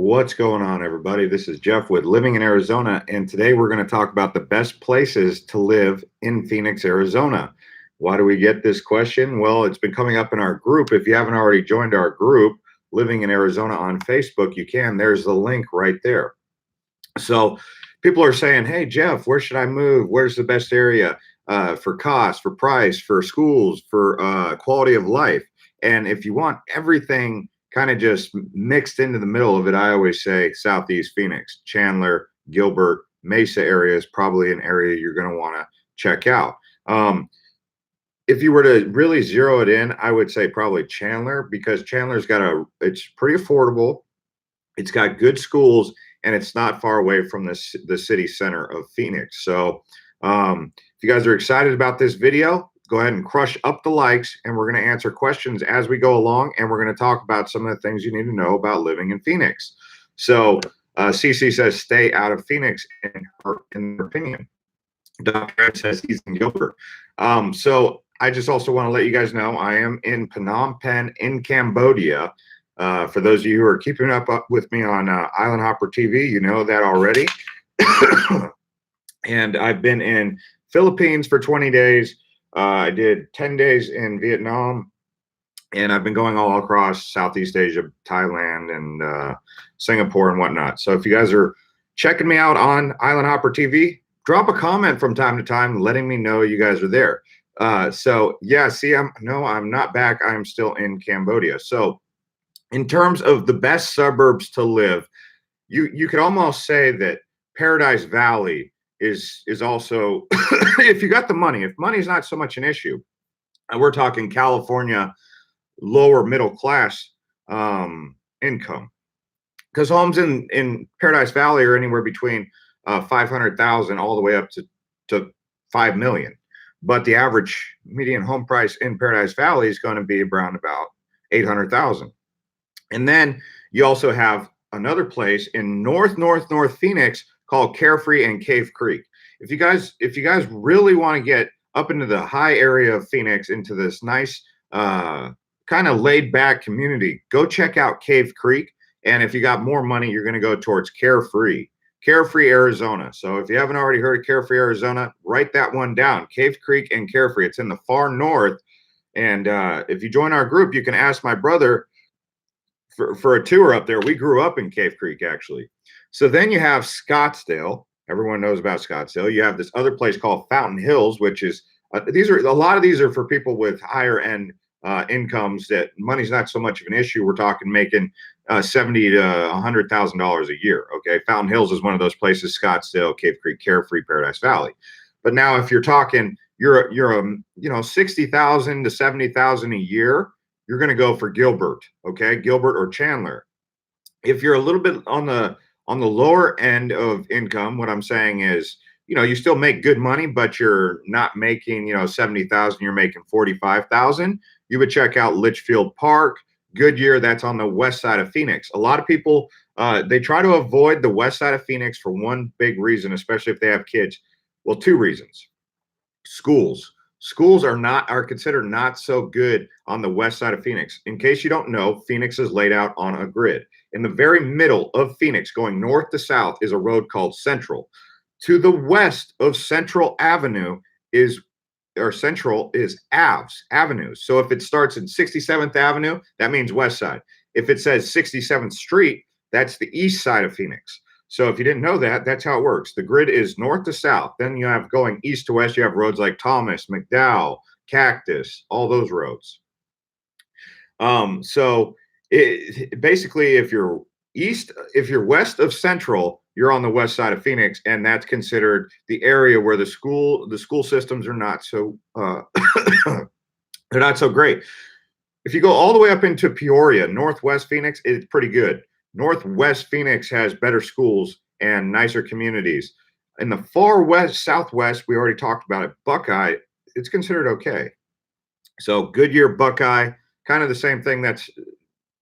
What's going on, everybody? This is Jeff with Living in Arizona, and today we're going to talk about the best places to live in Phoenix, Arizona. Why do we get this question? Well, it's been coming up in our group. If you haven't already joined our group, Living in Arizona on Facebook, you can. There's the link right there. So people are saying, hey, Jeff, where should I move? Where's the best area for cost, for price, for schools, for quality of life? And if you want everything kind of just mixed into the middle of it, I always say Southeast Phoenix, Chandler, Gilbert, Mesa area is probably an area you're going to want to check out. If you were to really zero it in, I would say probably Chandler, because Chandler's it's pretty affordable. It's got good schools, and it's not far away from the city center of Phoenix. So if you guys are excited about this video, go ahead and crush up the likes, and we're going to answer questions as we go along, and we're going to talk about some of the things you need to know about living in Phoenix. So CC says stay out of Phoenix in her opinion. Dr. Ed says he's in Gilbert. So I just also want to let you guys know I am in Phnom Penh in Cambodia. For those of you who are keeping up with me on Island Hopper TV, you know that already. And I've been in Philippines for 20 days. I did 10 days in Vietnam, and I've been going all across Southeast Asia, Thailand, and Singapore and whatnot. So if you guys are checking me out on Island Hopper TV, drop a comment from time to time letting me know you guys are there. So yeah, see, I'm not back. I'm still in Cambodia. So in terms of the best suburbs to live, you could almost say that Paradise Valley is also, if you got the money, if money is not so much an issue, and we're talking California, lower middle class income, because homes in Paradise Valley are anywhere between 500,000 all the way up to 5 million. But the average median home price in Paradise Valley is going to be around about 800,000. And then you also have another place in North Phoenix called Carefree and Cave Creek. If you guys really want to get up into the high area of Phoenix, into this nice kind of laid back community, go check out Cave Creek. And if you got more money, you're going to go towards Carefree, Arizona. So if you haven't already heard of Carefree, Arizona, write that one down. Cave Creek and Carefree. It's in the far north. And if you join our group, you can ask my brother for a tour up there. We grew up in Cave Creek, actually. So then you have Scottsdale. Everyone knows about Scottsdale. You have this other place called Fountain Hills, which is a lot of these are for people with higher end incomes that money's not so much of an issue. We're talking making $70,000 to $100,000 a year. Okay, Fountain Hills is one of those places. Scottsdale, Cave Creek, Carefree, Paradise Valley. But now, if you're talking, you're a 60,000 to 70,000 a year, you're going to go for Gilbert. Okay, Gilbert or Chandler. If you're a little bit on the lower end of income, what I'm saying is, you still make good money, but you're not making 70,000. You're making 45,000. You would check out Litchfield Park, Goodyear. That's on the west side of Phoenix. A lot of people they try to avoid the west side of Phoenix for one big reason, especially if they have kids. Well, two reasons. Schools are considered not so good on the west side of Phoenix. In case you don't know, Phoenix is laid out on a grid. In the very middle of Phoenix, going north to south, is a road called Central. To the west of Central Avenue Central is Avenues. So if it starts in 67th Avenue, that means west side. If it says 67th Street, that's the east side of Phoenix. So if you didn't know that, that's how it works. The grid is north to south. Then you have going east to west, you have roads like Thomas, McDowell, Cactus, all those roads. So basically, if you're west of Central, you're on the west side of Phoenix, and that's considered the area where the school systems are not so they're not so great. If you go all the way up into Peoria, Northwest Phoenix, it's pretty good. Northwest Phoenix has better schools and nicer communities. In the far west, southwest, we already talked about it. Buckeye, it's considered okay. So Goodyear, Buckeye, kind of the same thing. That's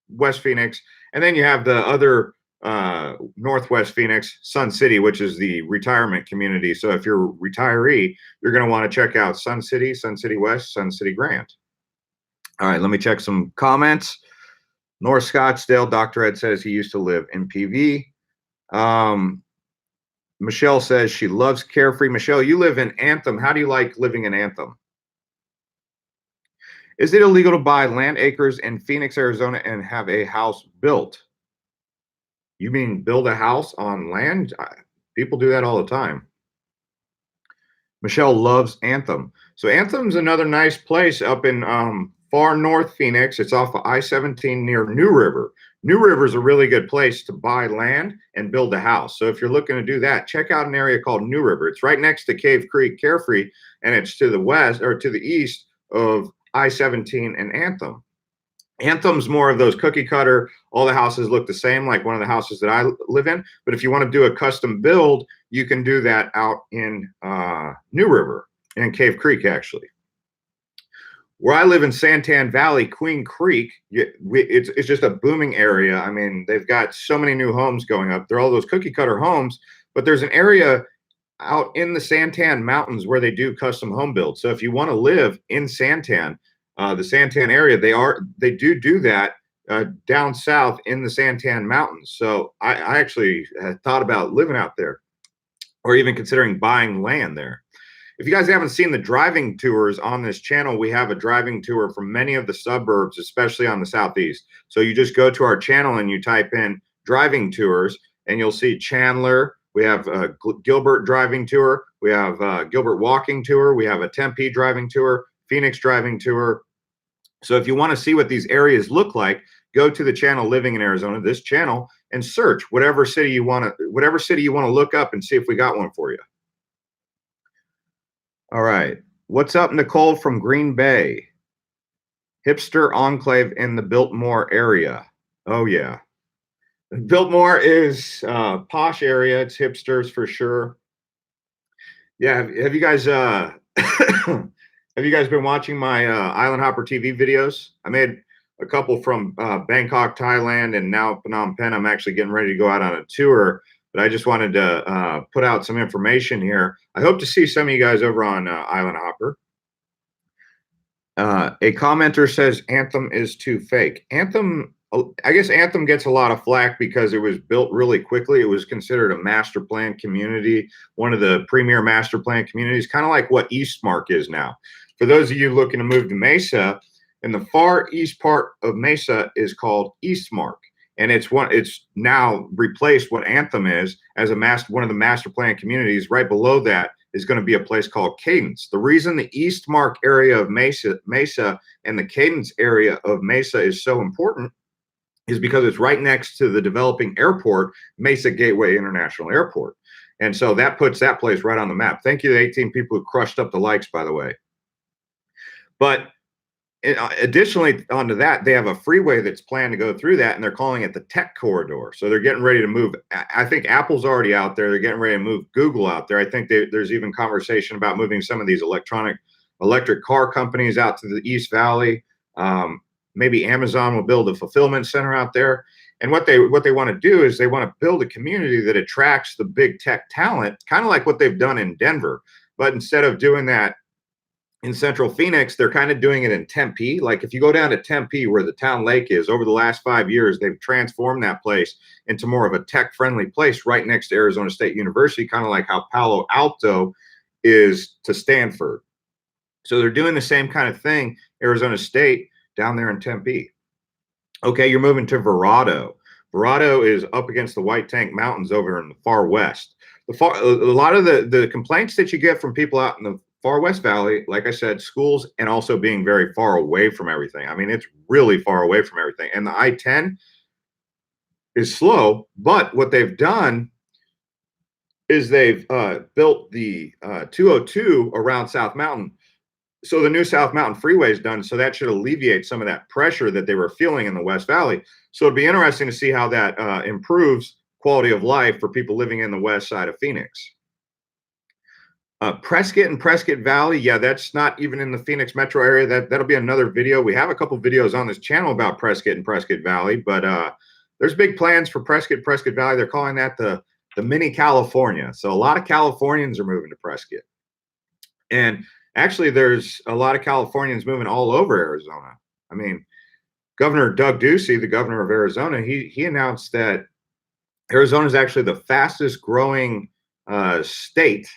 West Phoenix. And then you have the other Northwest Phoenix, Sun City, which is the retirement community. So if you're a retiree, you're going to want to check out Sun City West, Sun City Grand. All right, let me check some comments. North Scottsdale, Dr. Ed says he used to live in PV. Michelle says she loves Carefree. Michelle, you live in Anthem. How do you like living in Anthem? Is it illegal to buy land acres in Phoenix, Arizona and have a house built? You mean build a house on land? People do that all the time. Michelle loves Anthem. So Anthem's another nice place up in far north Phoenix. It's off of I-17 near New River. New River is a really good place to buy land and build a house. So if you're looking to do that, check out an area called New River. It's right next to Cave Creek, Carefree, and it's to the west or to the east of I-17 and Anthem. Anthem's more of those cookie cutter, all the houses look the same, like one of the houses that I live in. But if you want to do a custom build, you can do that out in New River, in Cave Creek, actually. Where I live in Santan Valley, Queen Creek, it's just a booming area. I mean, they've got so many new homes going up. They're all those cookie cutter homes, but there's an area out in the Santan Mountains where they do custom home builds. So if you want to live in Santan, the Santan area, they do that down south in the Santan Mountains. So I actually had thought about living out there or even considering buying land there. If you guys haven't seen the driving tours on this channel, we have a driving tour from many of the suburbs, especially on the southeast. So you just go to our channel and you type in driving tours and you'll see Chandler. We have a Gilbert driving tour. We have a Gilbert walking tour. We have a Tempe driving tour, Phoenix driving tour. So if you want to see what these areas look like, go to the channel Living in Arizona, this channel, and search whatever city you want to look up and see if we got one for you. All right. What's up, Nicole from Green Bay? Hipster enclave in the Biltmore area. Oh, yeah. Biltmore is a posh area. It's hipsters for sure. Yeah. Have you guys have you guys been watching my Island Hopper TV videos? I made a couple from Bangkok, Thailand, and now Phnom Penh. I'm actually getting ready to go out on a tour, but I just wanted to put out some information here. I hope to see some of you guys over on Island Hopper. A commenter says Anthem is too fake. Anthem, I guess Anthem gets a lot of flack because it was built really quickly. It was considered a master plan community, one of the premier master plan communities, kind of like what Eastmark is now. For those of you looking to move to Mesa, in the far east part of Mesa is called Eastmark. And it's now replaced what Anthem is as one of the master plan communities. Right below that is going to be a place called Cadence. The reason the Eastmark area of Mesa and the Cadence area of Mesa is so important is because it's right next to the developing airport, Mesa Gateway International Airport. And so that puts that place right on the map. Thank you to 18 people who crushed up the likes, by the way. But additionally, onto that, they have a freeway that's planned to go through that, and they're calling it the Tech Corridor. So they're getting ready to move. I think Apple's already out there. They're getting ready to move Google out there. I think there's even conversation about moving some of these electric car companies out to the East Valley. Maybe Amazon will build a fulfillment center out there. And what they want to do is they want to build a community that attracts the big tech talent, kind of like what they've done in Denver. But instead of doing that in Central Phoenix, they're kind of doing it in Tempe. Like if you go down to Tempe where the town lake is, over the last 5 years, they've transformed that place into more of a tech-friendly place right next to Arizona State University, kind of like how Palo Alto is to Stanford. So they're doing the same kind of thing, Arizona State, down there in Tempe. Okay, you're moving to Verrado. Verrado is up against the White Tank Mountains over in the far west. A lot of the complaints that you get from people out in the Far West Valley, like I said, schools and also being very far away from everything. I mean, it's really far away from everything. And the I-10 is slow, but what they've done is they've built the 202 around South Mountain. So the new South Mountain Freeway is done, so that should alleviate some of that pressure that they were feeling in the West Valley. So it'd be interesting to see how that improves quality of life for people living in the west side of Phoenix. Prescott and Prescott Valley, yeah, that's not even in the Phoenix metro area. That'll be another video. We have a couple videos on this channel about Prescott and Prescott Valley, but there's big plans for Prescott Valley. They're calling that the mini California. So a lot of Californians are moving to Prescott. And actually, there's a lot of Californians moving all over Arizona. I mean, Governor Doug Ducey, the governor of Arizona, he announced that Arizona is actually the fastest growing state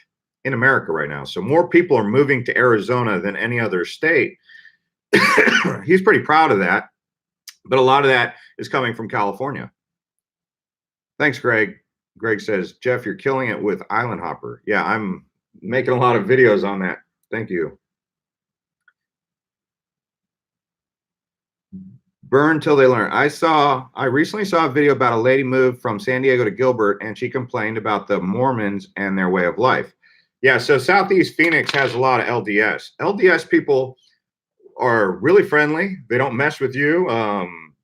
in America right now. So more people are moving to Arizona than any other state. He's pretty proud of that, but a lot of that is coming from California. Thanks, Greg. Greg says, Jeff, you're killing it with Island Hopper. Yeah, I'm making a lot of videos on that. Thank you. Burn till they learn. I recently saw a video about a lady moved from San Diego to Gilbert, and she complained about the Mormons and their way of life. Yeah, so Southeast Phoenix has a lot of LDS. LDS people are really friendly. They don't mess with you.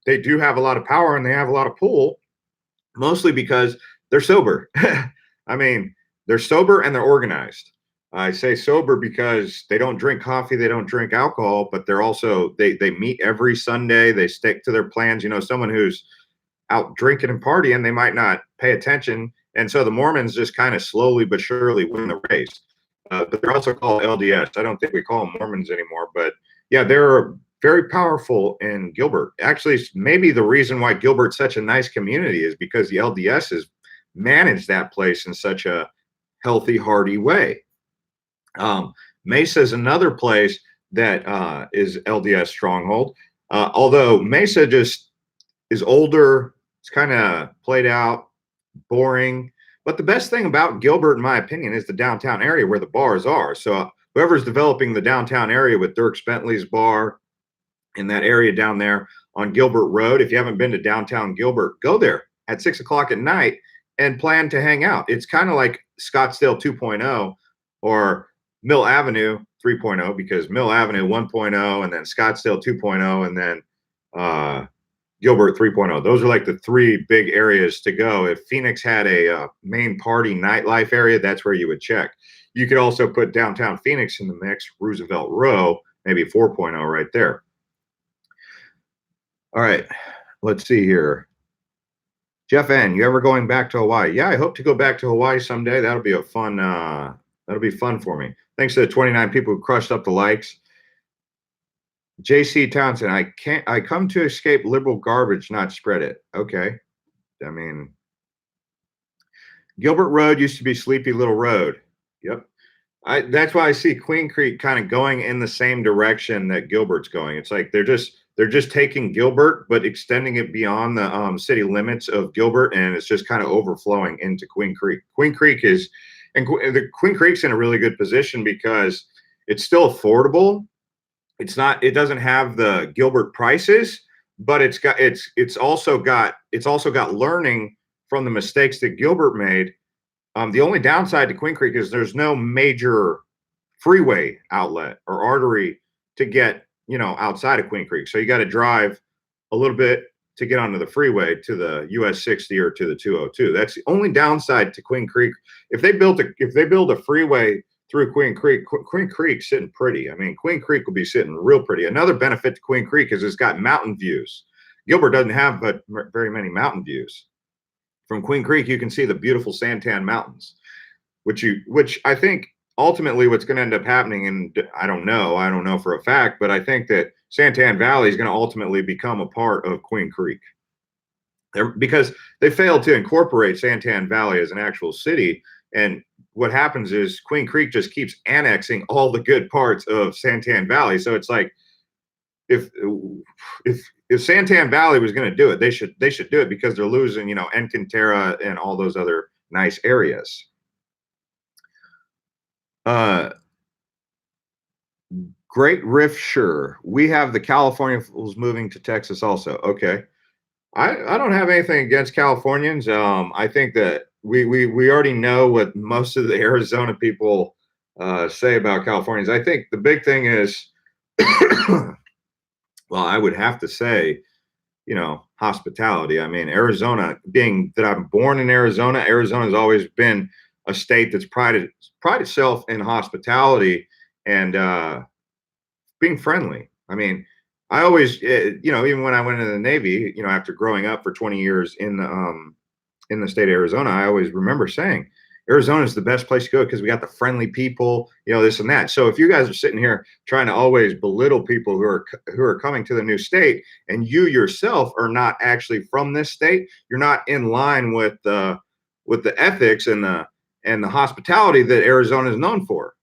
They do have a lot of power and they have a lot of pull, mostly because they're sober. I mean, they're sober and they're organized. I say sober because they don't drink coffee, they don't drink alcohol, but they're also they meet every Sunday, they stick to their plans. You know, someone who's out drinking and partying, they might not pay attention. And so the Mormons just kind of slowly but surely win the race. But they're also called LDS. I don't think we call them Mormons anymore, but yeah, they're very powerful in Gilbert. Actually, maybe the reason why Gilbert's such a nice community is because the LDS has managed that place in such a healthy, hearty way. Mesa is another place that is LDS stronghold. Although Mesa just is older, it's kind of played out, boring. But the best thing about Gilbert, in my opinion, is the downtown area where the bars are. So whoever's developing the downtown area with Dirk Bentley's bar in that area down there on Gilbert Road, if you haven't been to downtown Gilbert, go there at 6 o'clock at night and plan to hang out. It's kind of like Scottsdale 2.0 or Mill Avenue 3.0, because Mill Avenue 1.0 and then Scottsdale 2.0 and then Gilbert 3.0. Those are like the three big areas to go. If Phoenix had a main party nightlife area, that's where you would check. You could also put downtown Phoenix in the mix, Roosevelt Row, maybe 4.0 right there. All right, let's see here. Jeff N., you ever going back to Hawaii? Yeah, I hope to go back to Hawaii someday. That'll be a fun, that'll be fun for me. Thanks to the 29 people who crushed up the likes. JC Townsend, I come to escape liberal garbage, not spread it. Okay. I mean, Gilbert Road used to be Sleepy Little Road. Yep. That's why I see Queen Creek kind of going in the same direction that Gilbert's going. It's like they're just taking Gilbert, but extending it beyond the city limits of Gilbert, and it's just kind of overflowing into Queen Creek. Queen Creek is, and the Queen Creek's in a really good position because it's still affordable. It doesn't have the Gilbert prices, but it's also got learning from the mistakes that Gilbert made. The only downside to Queen Creek is there's no major freeway outlet or artery to get, outside of Queen Creek. So you got to drive a little bit to get onto the freeway to the US 60 or to the 202. That's the only downside to Queen Creek. If they build a freeway through Queen Creek's sitting pretty. I mean, Queen Creek will be sitting real pretty. Another benefit to Queen Creek is it's got mountain views. Gilbert doesn't have but very many mountain views. From Queen Creek, you can see the beautiful Santan Mountains, which I think ultimately what's going to end up happening, and I don't know for a fact, but I think that Santan Valley is going to ultimately become a part of Queen Creek. Because they failed to incorporate Santan Valley as an actual city, and what happens is Queen Creek just keeps annexing all the good parts of Santan Valley. So it's like if Santan Valley was going to do it, they should do it, because they're losing, Encanterra and all those other nice areas. Great Riff, sure. We have the California fools moving to Texas also. Okay. I don't have anything against Californians. I think that we already know what most of the Arizona people say about Californians. I think the big thing is, well, I would have to say, hospitality. I mean, Arizona, being that I'm born in Arizona, Arizona's always been a state that's prided itself in hospitality and being friendly. I mean, I always, even when I went into the Navy, after growing up for 20 years in the state of Arizona, I always remember saying, Arizona is the best place to go because we got the friendly people, you know, this and that. So if you guys are sitting here trying to always belittle people who are coming to the new state, and you yourself are not actually from this state, you're not in line with the ethics and the hospitality that Arizona is known for.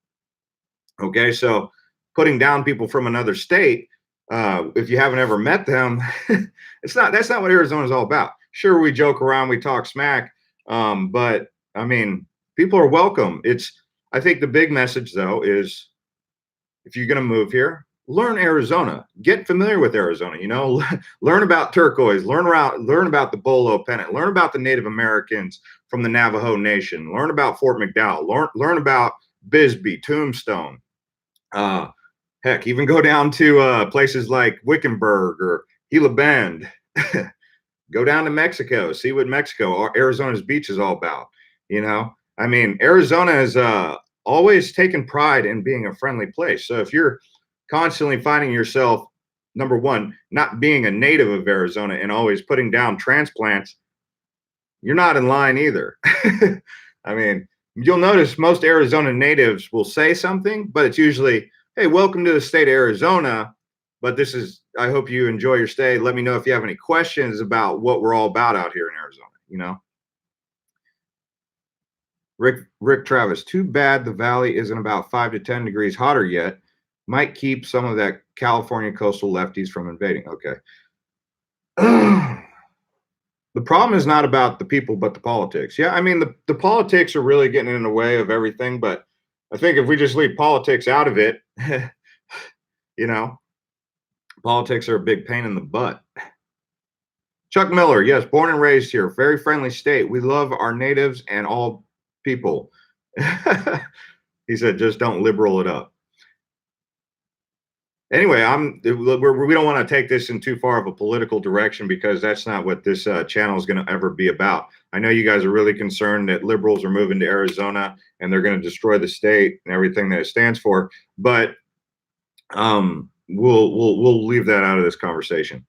Okay, so putting down people from another state, if you haven't ever met them, that's not what Arizona is all about. Sure, we joke around, we talk smack, but I mean, people are welcome. I think the big message though is, if you're going to move here, learn Arizona, get familiar with Arizona, you know, learn about turquoise, learn about the Bolo Pennant, learn about the Native Americans from the Navajo Nation, learn about Fort McDowell, learn about Bisbee, Tombstone, heck, even go down to places like Wickenburg or Gila Bend. Go down to Mexico, see what Arizona's beach is all about. You know, I mean, Arizona is always taken pride in being a friendly place. So if you're constantly finding yourself, number one, not being a native of Arizona and always putting down transplants, you're not in line either. I mean, you'll notice most Arizona natives will say something, but it's usually, hey, welcome to the state of Arizona. But I hope you enjoy your stay. Let me know if you have any questions about what we're all about out here in Arizona, you know? Rick Travis, too bad the valley isn't about 5 to 10 degrees hotter yet. Might keep some of that California coastal lefties from invading. Okay. The problem is not about the people, but the politics. Yeah, I mean, the politics are really getting in the way of everything, but I think if we just leave politics out of it, you know, politics are a big pain in the butt. Chuck Miller, yes, born and raised here, very friendly state. We love our natives and all people. He said, just don't liberal it up. Anyway, we don't want to take this in too far of a political direction, because that's not what this channel is going to ever be about. I know you guys are really concerned that liberals are moving to Arizona and they're going to destroy the state and everything that it stands for, but we'll leave that out of this conversation.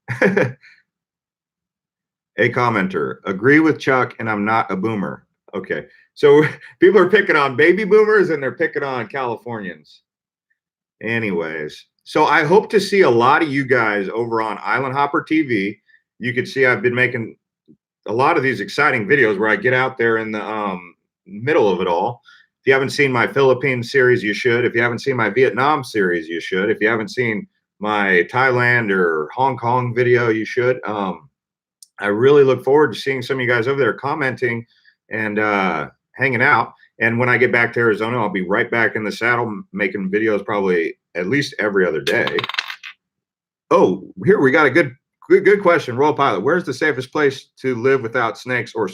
A commenter, agree with Chuck, and I'm not a boomer. Okay, so people are picking on baby boomers and they're picking on Californians. Anyways, so I hope to see a lot of you guys over on Island Hopper TV. You can see I've been making a lot of these exciting videos where I get out there in the middle of it all. If you haven't seen my Philippines series, you should. If you haven't seen my Vietnam series, you should. If you haven't seen my Thailand or Hong Kong video, you should. I really look forward to seeing some of you guys over there commenting and hanging out. And when I get back to Arizona, I'll be right back in the saddle making videos probably at least every other day. Oh, here we got a good question. Royal Pilot, where's the safest place to live without snakes or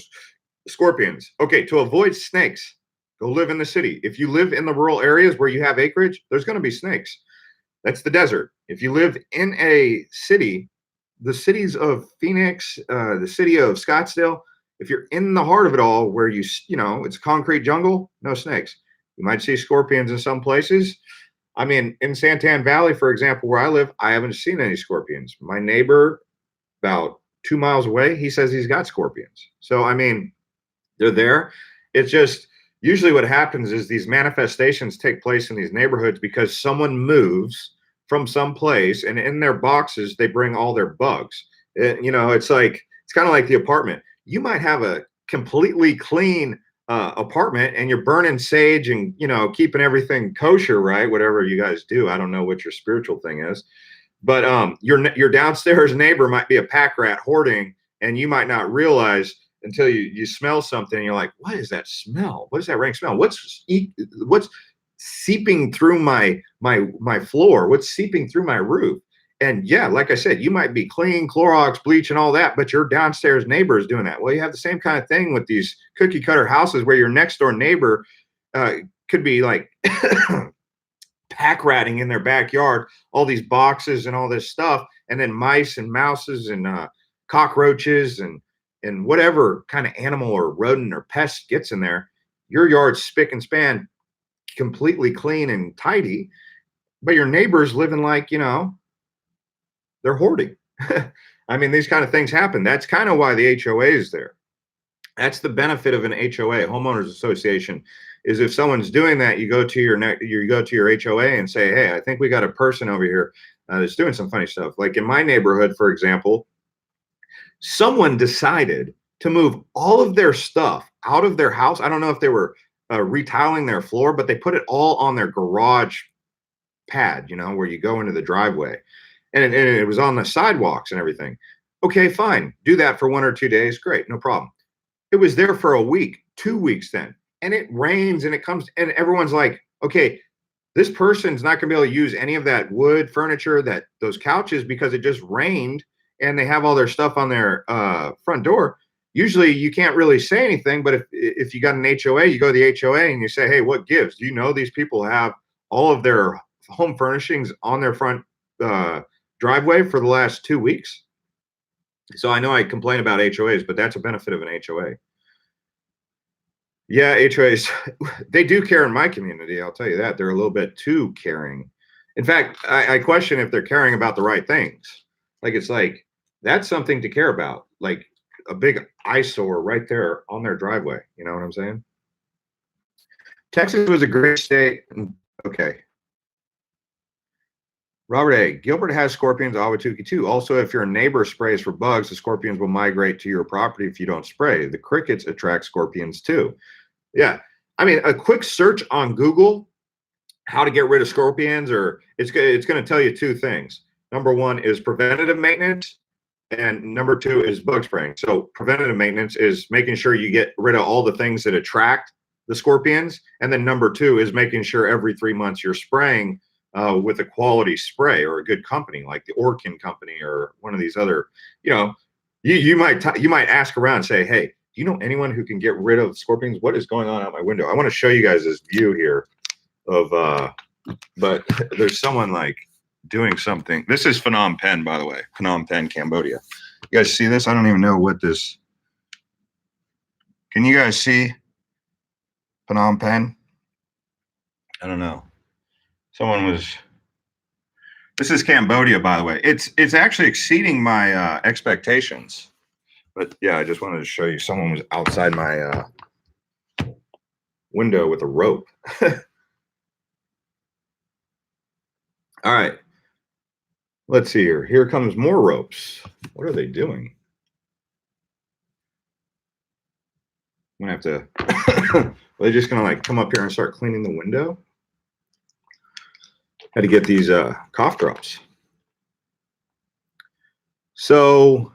scorpions? Okay, to avoid snakes, go live in the city. If you live in the rural areas where you have acreage, there's going to be snakes. That's the desert. If you live in a city, the cities of Phoenix, the city of Scottsdale, if you're in the heart of it all, where it's a concrete jungle, no snakes. You might see scorpions in some places. I mean, in Santan Valley, for example, where I live, I haven't seen any scorpions. My neighbor, about 2 miles away, he says he's got scorpions. So, I mean, they're there. It's just usually what happens is these manifestations take place in these neighborhoods because someone moves from some place, and in their boxes they bring all their bugs. It's kind of like the apartment. You might have a completely clean apartment and you're burning sage and keeping everything kosher, right? Whatever you guys do, I don't know what your spiritual thing is, but your downstairs neighbor might be a pack rat hoarding, and you might not realize until you smell something and you're like, what is that smell? What is that rank smell? What's seeping through my floor? What's seeping through my roof? And yeah, like I said, you might be clean, Clorox, bleach, and all that, but your downstairs neighbor is doing that. Well, you have the same kind of thing with these cookie cutter houses where your next door neighbor could be like pack ratting in their backyard, all these boxes and all this stuff, and then mice and mouses and cockroaches and whatever kind of animal or rodent or pest gets in there. Your yard's spick and span, completely clean and tidy, but your neighbor's living like, they're hoarding. I mean, these kind of things happen. That's kind of why the HOA is there. That's the benefit of an HOA, homeowners association, is if someone's doing that, you go to your HOA and say, hey, I think we got a person over here that's doing some funny stuff. Like in my neighborhood, for example, someone decided to move all of their stuff out of their house. I don't know if they were retiling their floor, but they put it all on their garage pad, where you go into the driveway. And it was on the sidewalks and everything. Okay, fine. Do that for 1 or 2 days. Great, no problem. It was there for a week, 2 weeks then. And it rains and it comes, and everyone's like, okay, this person's not going to be able to use any of that wood furniture, those couches, because it just rained and they have all their stuff on their front door. Usually you can't really say anything, but if you got an HOA, you go to the HOA and you say, hey, what gives? Do you know these people have all of their home furnishings on their front driveway for the last 2 weeks? So I know I complain about HOAs, but that's a benefit of an HOA. Yeah, HOAs, they do care in my community. I'll tell you that. They're a little bit too caring. In fact, I question if they're caring about the right things. It's like, that's something to care about. Like a big eyesore right there on their driveway. You know what I'm saying? Texas was a great state. Okay. Robert A. Gilbert has scorpions, Awatuki too. Also, if your neighbor sprays for bugs, the scorpions will migrate to your property if you don't spray. The crickets attract scorpions too. Yeah. I mean, a quick search on Google, how to get rid of scorpions, or it's going to tell you 2 things. Number 1 is preventative maintenance, and number 2 is bug spraying. So preventative maintenance is making sure you get rid of all the things that attract the scorpions. And then number 2 is making sure every 3 months you're spraying with a quality spray or a good company like the Orkin company or one of these other, you might ask around and say, hey, do you know anyone who can get rid of scorpions? What is going on out my window? I want to show you guys this view here of, but there's someone like doing something. This is Phnom Penh, by the way, Phnom Penh, Cambodia. You guys see this? I don't even know what this, can you guys see Phnom Penh? I don't know. This is Cambodia, by the way. It's actually exceeding my expectations. But yeah, I just wanted to show you, someone was outside my window with a rope. All right. Let's see here. Here comes more ropes. What are they doing? I'm gonna have to, are they just gonna come up here and start cleaning the window? Had to get these cough drops. So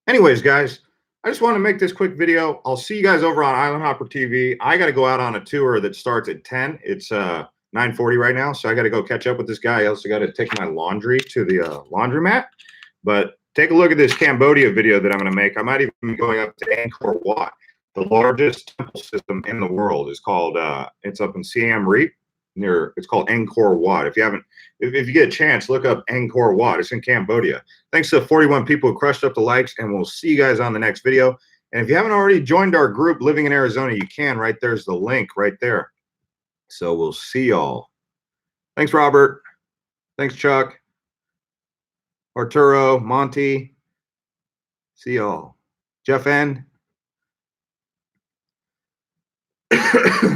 anyways, guys, I just want to make this quick video. I'll see you guys over on Island Hopper TV. I got to go out on a tour that starts at 10. It's 9:40 right now, so I got to go catch up with this guy. I also got to take my laundry to the laundromat. But take a look at this Cambodia video that I'm going to make. I might even be going up to Angkor Wat. The largest temple system in the world is called, it's up in Siam Reap. It's called Angkor Wat. If you get a chance, look up Angkor Wat. It's in Cambodia. Thanks to the 41 people who crushed up the likes, and we'll see you guys on the next video. And if you haven't already joined our group Living in Arizona, you can. Right there's the link right there. So we'll see y'all. Thanks, Robert. Thanks, Chuck. Arturo, Monty. See y'all. Jeff N.